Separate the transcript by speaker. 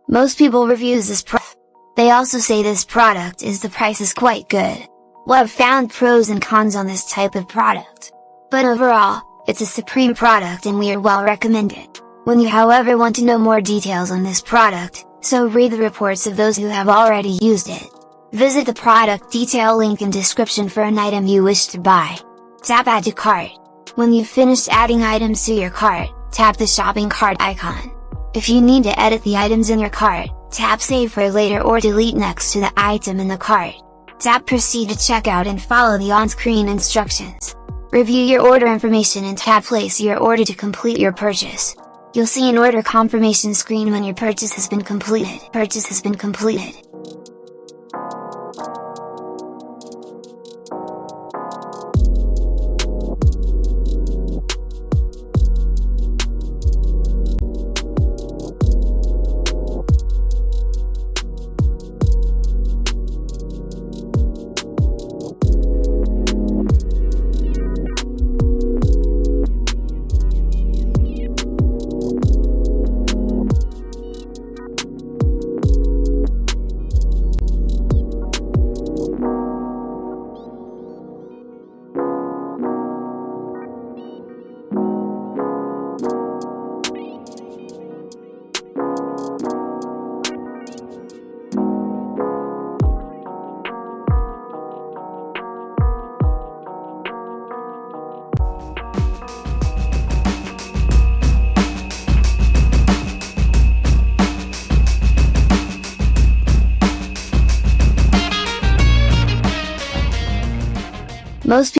Speaker 1: Most people reviews this product. They also say this product is the price is quite good. Well, I've found pros and cons on this type of product. But overall, it's a supreme product and we are well recommended. When you however want to know more details on this product, so read the reports of those who have already used it. Visit the product detail link in description for an item you wish to buy. Tap Add to Cart. When you've finished adding items to your cart, tap the shopping cart icon. If you need to edit the items in your cart, tap Save for later or delete next to the item in the cart. Tap Proceed to checkout and follow the on-screen instructions. Review your order information and tap Place your order to complete your purchase. You'll see an order confirmation screen when your purchase has been completed. Most